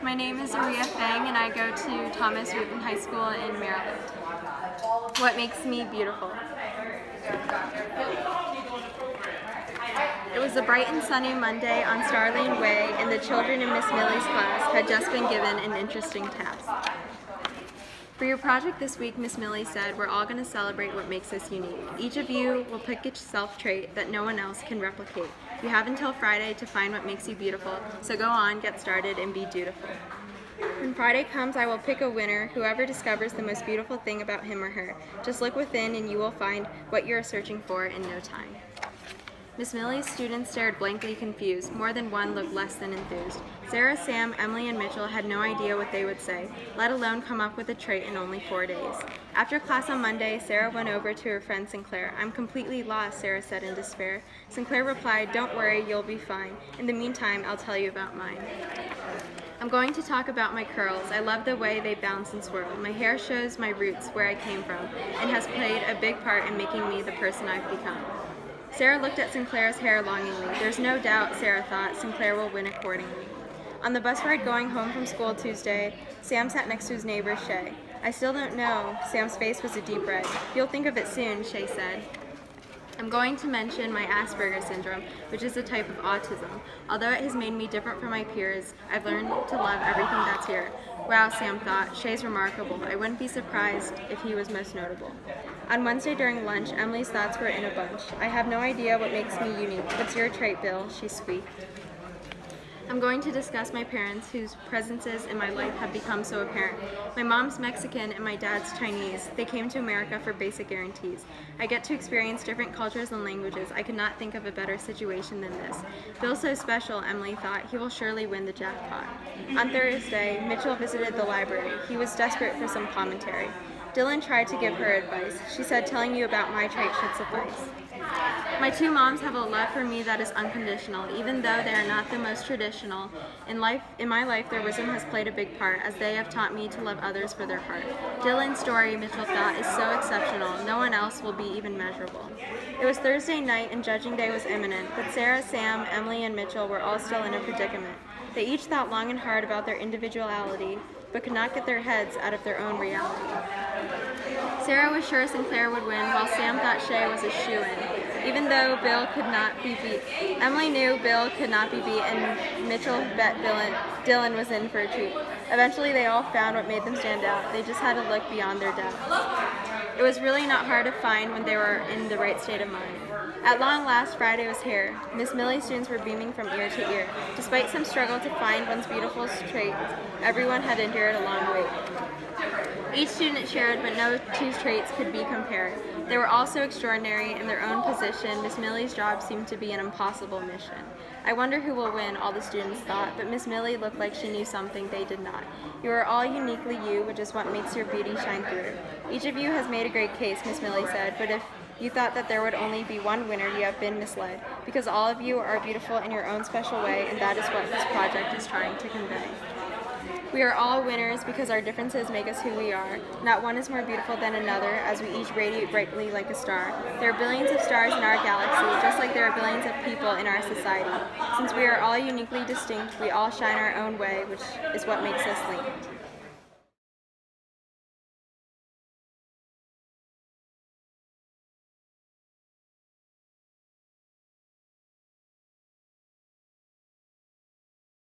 My name is Ariya Feng and I go to Thomas Wootton High School in Maryland. What makes me beautiful? It was a bright and sunny Monday on Starling Way, and the children in Miss Millie's class had just been given an interesting task. For your project this week, Miss Millie said, we're all going to celebrate what makes us unique. Each of you will pick a self-trait that no one else can replicate. You have until Friday to find what makes you beautiful, so go on, get started, and be dutiful. When Friday comes, I will pick a winner, whoever discovers the most beautiful thing about him or her. Just look within and you will find what you are searching for in no time. Miss Millie's students stared blankly confused. More than one looked less than enthused. Sarah, Sam, Emily, and Mitchell had no idea what they would say, let alone come up with a trait in only 4 days. After class on Monday, Sarah went over to her friend Sinclair. I'm completely lost, Sarah said in despair. Sinclair replied, don't worry, you'll be fine. In the meantime, I'll tell you about mine. I'm going to talk about my curls. I love the way they bounce and swirl. My hair shows my roots, where I came from, and has played a big part in making me the person I've become. Sarah looked at Sinclair's hair longingly. There's no doubt, Sarah thought, Sinclair will win accordingly. On the bus ride going home from school Tuesday, Sam sat next to his neighbor, Shay. I still don't know. Sam's face was a deep red. You'll think of it soon, Shay said. I'm going to mention my Asperger's syndrome, which is a type of autism. Although it has made me different from my peers, I've learned to love everything that's here. Wow, Sam thought, Shay's remarkable. I wouldn't be surprised if he was most notable. On Wednesday during lunch, Emily's thoughts were in a bunch. I have no idea what makes me unique. What's your trait, Bill? She squeaked. I'm going to discuss my parents, whose presences in my life have become so apparent. My mom's Mexican and my dad's Chinese. They came to America for basic guarantees. I get to experience different cultures and languages. I could not think of a better situation than this. Bill's so special, Emily thought. He will surely win the jackpot. On Thursday, Mitchell visited the library. He was desperate for some commentary. Dylan tried to give her advice. She said, telling you about my trait should suffice. My two moms have a love for me that is unconditional, even though they are not the most traditional. In my life, their wisdom has played a big part, as they have taught me to love others for their heart. Dylan's story, Mitchell thought, is so exceptional. No one else will be even measurable. It was Thursday night, and judging day was imminent, but Sarah, Sam, Emily, and Mitchell were all still in a predicament. They each thought long and hard about their individuality, but could not get their heads out of their own reality. Sarah was sure Sinclair would win, while Sam thought Shay was a shoo-in, even though Bill could not be beat. Emily knew Bill could not be beat, and Mitchell bet Dylan was in for a treat. Eventually, they all found what made them stand out. They just had to look beyond their depths. It was really not hard to find when they were in the right state of mind. At long last, Friday was here. Miss Millie's students were beaming from ear to ear. Despite some struggle to find one's beautiful trait, everyone had endured a long wait. Each student shared, but no two traits could be compared. They were all so extraordinary in their own position. Miss Millie's job seemed to be an impossible mission. I wonder who will win, all the students thought, but Miss Millie looked like she knew something they did not. You are all uniquely you, which is what makes your beauty shine through. Each of you has made a great case, Miss Millie said, but if you thought that there would only be one winner, you have been misled, because all of you are beautiful in your own special way, and that is what this project is trying to convey. We are all winners because our differences make us who we are. Not one is more beautiful than another, as we each radiate brightly like a star. There are billions of stars in our galaxy, just like there are billions of people in our society. Since we are all uniquely distinct, we all shine our own way, which is what makes us linked.